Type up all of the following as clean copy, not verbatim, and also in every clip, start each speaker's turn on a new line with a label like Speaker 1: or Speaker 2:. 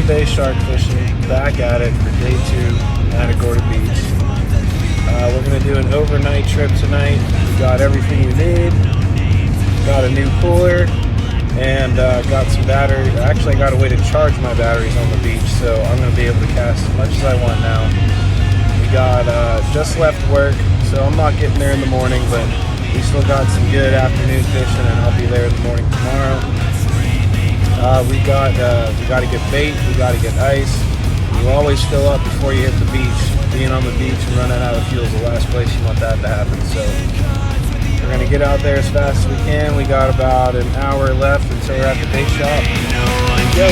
Speaker 1: land bay shark fishing, back at it for day 2, Matagorda Beach. We're going to do an overnight trip tonight. We got everything you need. Got a new cooler and got some batteries. Actually, I got a way to charge my batteries on the beach, so I'm going to be able to cast as much as I want now. We got just left work, so I'm not getting there in the morning, but we still got some good afternoon fishing, and I'll be there in the morning tomorrow. We got to get bait. We got to get ice. You always fill up before you hit the beach. Being on the beach and running out of fuel is the last place you want that to happen. So we're gonna get out there as fast as we can. We got about an hour left until we're at the bait shop. Go.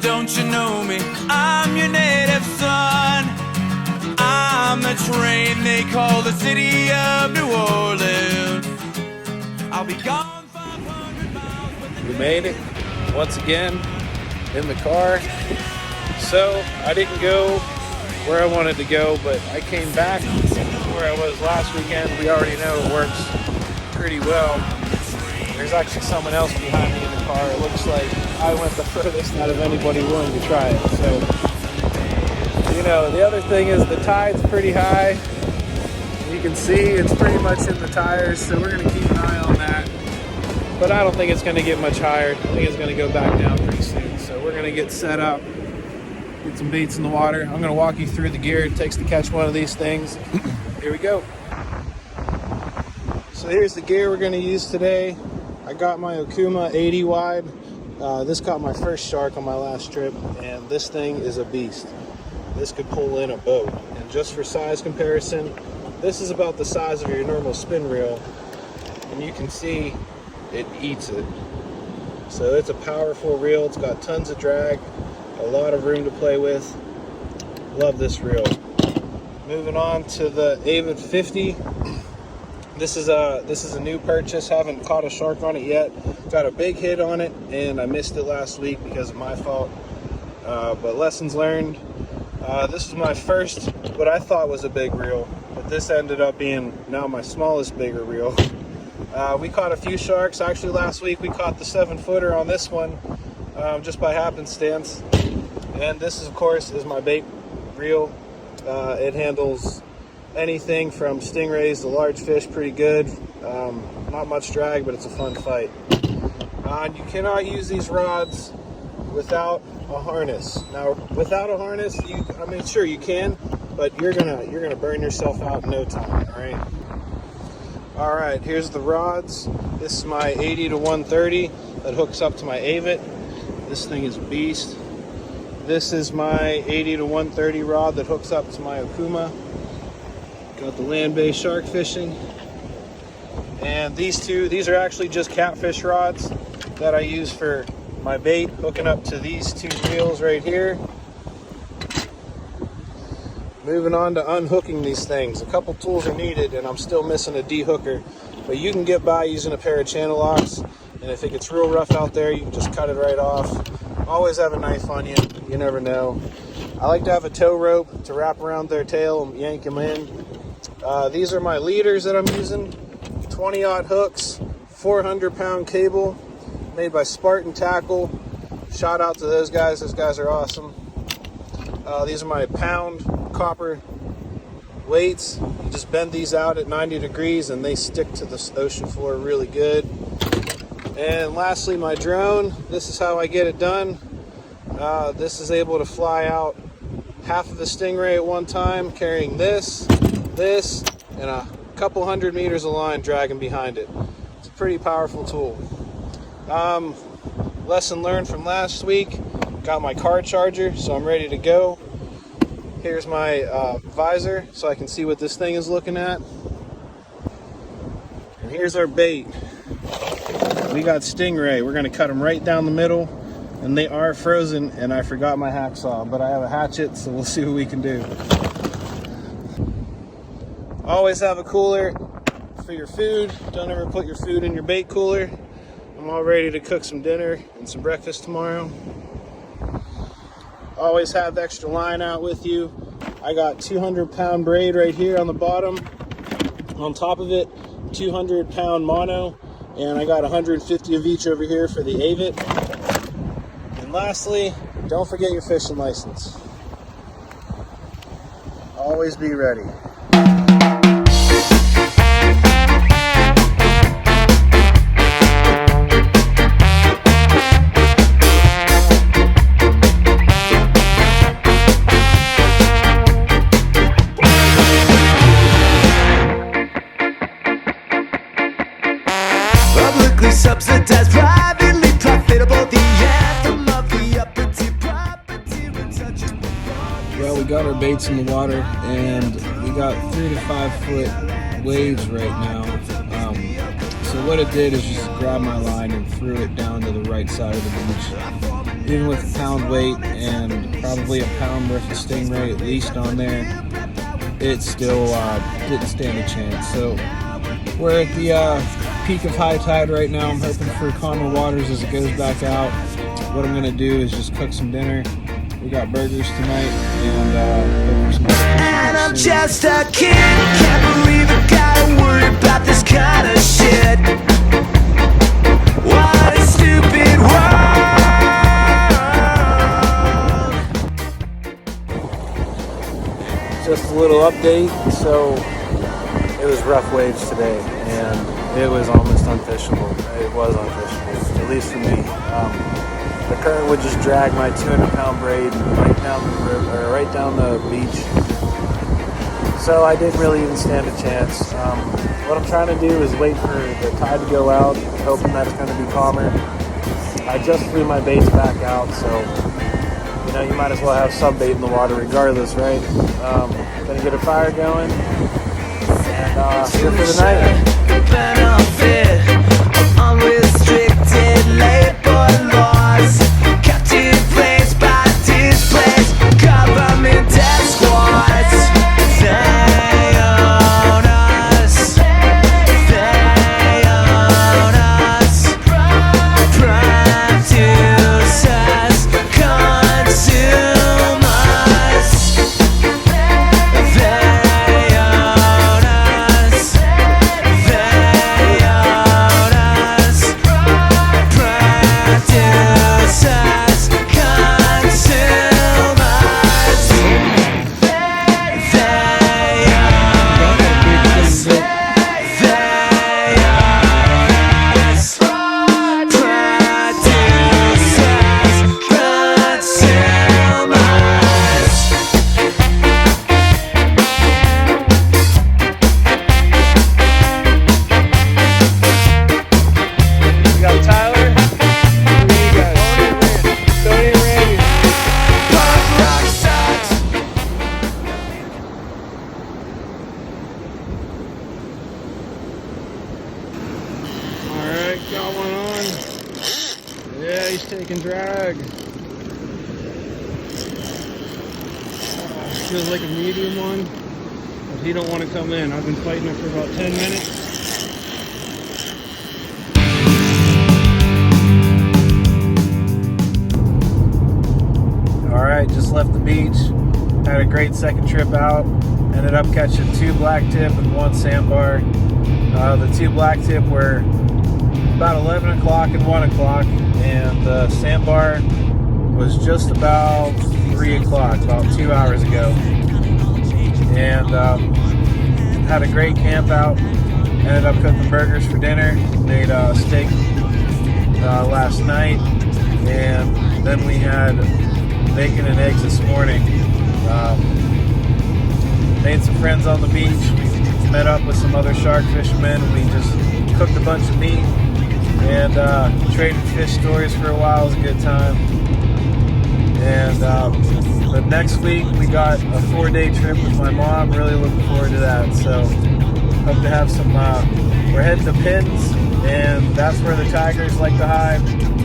Speaker 2: Don't you know me? I'm your native son. I'm the train they call the city of New Orleans. I'll be gone 500 miles.
Speaker 1: We made it once again in the car. So I didn't go where I wanted to go, but I came back where I was last weekend. We already know it works pretty well. There's actually someone else behind me in the car. It looks like I went the furthest out of anybody willing to try it. So, you know, the other thing is the tide's pretty high. You can see it's pretty much in the tires, so we're going to keep an eye on that. But I don't think it's going to get much higher. I think it's going to go back down pretty soon. So we're going to get set up, get some baits in the water. I'm going to walk you through the gear it takes to catch one of these things. Here we go. So here's the gear we're going to use today. I got my Okuma 80 wide. This caught my first shark on my last trip, and this thing is a beast. This could pull in a boat. And just for size comparison, this is about the size of your normal spin reel, and you can see it eats it. So it's a powerful reel. It's got tons of drag, a lot of room to play with. Love this reel. Moving on to the Avid 50. This is a new purchase. Haven't caught a shark on it yet. Got a big hit on it, and I missed it last week because of my fault. But lessons learned. This is my first, what I thought was a big reel, but this ended up being now my smallest bigger reel. We caught a few sharks. Actually, last week we caught the 7-footer on this one, just by happenstance. And this, of course, is my bait reel. It handles anything from stingrays to large fish pretty good. Not much drag, but it's a fun fight. You cannot use these rods without a harness. Now, without a harness, I mean, sure you can, but you're gonna burn yourself out in no time. All right, here's the rods. This is my 80 to 130 that hooks up to my Avid. This thing is a beast. This is my 80 to 130 rod that hooks up to my Okuma. Got the land-based shark fishing. And these are actually just catfish rods that I use for my bait, hooking up to these two reels right here. Moving on to unhooking these things. A couple tools are needed, and I'm still missing a D-hooker, but you can get by using a pair of channel locks, and if it gets real rough out there, you can just cut it right off. Always have a knife on you, you never know. I like to have a tow rope to wrap around their tail and yank them in. These are my leaders that I'm using. 20-aught hooks, 400-pound cable, made by Spartan Tackle. Shout out to those guys. Those guys are awesome. These are my pound copper weights. You just bend these out at 90 degrees and they stick to the ocean floor really good. And lastly, my drone. This is how I get it done. This is able to fly out half of a Stingray at one time, carrying this, and a couple hundred meters of line dragging behind it. It's a pretty powerful tool. Lesson learned from last week. Got my car charger, so I'm ready to go. Here's my visor, so I can see what this thing is looking at. And here's our bait. We got Stingray. We're gonna cut them right down the middle, and they are frozen, and I forgot my hacksaw, but I have a hatchet, so we'll see what we can do. Always have a cooler for your food. Don't ever put your food in your bait cooler. I'm all ready to cook some dinner and some breakfast tomorrow. Always have extra line out with you. I got 200-pound braid right here on the bottom. On top of it, 200-pound mono, and I got 150 of each over here for the avit. And lastly, don't forget your fishing license. Always be ready.
Speaker 2: Subsidized, privately profitable, the anthem of the upper tier property.
Speaker 1: Well, we got our baits in the water, and we got 3 to 5 foot waves right now. So what it did is just grab my line and threw it down to the right side of the beach. Even with a pound weight and probably a pound worth of Stingray at least on there, it still didn't stand a chance. So we're at the peak of high tide right now. I'm hoping for calmer waters as it goes back out. What I'm gonna do is just cook some dinner. We got burgers tonight, and
Speaker 2: I'm just a kid, can't believe I gotta worry about this kind of shit. What a stupid world.
Speaker 1: just a little update. So it was rough waves today, and it was almost unfishable. It was unfishable, at least for me. The current would just drag my 200-pound braid right down the river, or right down the beach. So I didn't really even stand a chance. What I'm trying to do is wait for the tide to go out, hoping that it's going to be calmer. I just threw my baits back out, so you might as well have some bait in the water regardless, right? Gonna get a fire going, and here for the night.
Speaker 2: Benefit of unrestricted labor laws, captive placed by displaced government death squads. They own us. They own us. Produce us. Consume us. They own us. They own us. Produce us. Consume us. They own us. They own us. Produce us. Consume us.
Speaker 1: We got Tyler. Who are you guys? Tony and Randy.
Speaker 2: Punk rock sucks.
Speaker 1: Alright, got one on. Yeah, he's taking drag. Feels like a medium one, but he don't want to come in. I've been fighting him for about 10 minutes. Alright, just left the beach. Had a great second trip out. Ended up catching 2 black tip and 1 sandbar. The 2 black tip were about 11 o'clock and 1 o'clock, and the sandbar was just about 3 o'clock, about 2 hours ago. And had a great camp out. Ended up cooking burgers for dinner. Made steak last night, and then we had bacon and eggs this morning. Made some friends on the beach. We met up with some other shark fishermen. We just cooked a bunch of meat and traded fish stories for a while. It was a good time. And the next week we got a 4-day trip with my mom. Really looking forward to that. So hope to have some. We're heading to Pins, and that's where the tigers like to hide,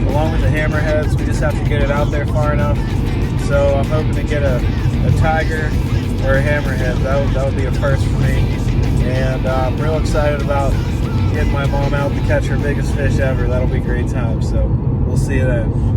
Speaker 1: along with the hammerheads. We just have to get it out there far enough. So I'm hoping to get a tiger or a hammerhead. That would be a first for me. And I'm real excited about getting my mom out to catch her biggest fish ever. That'll be a great time. So we'll see you then.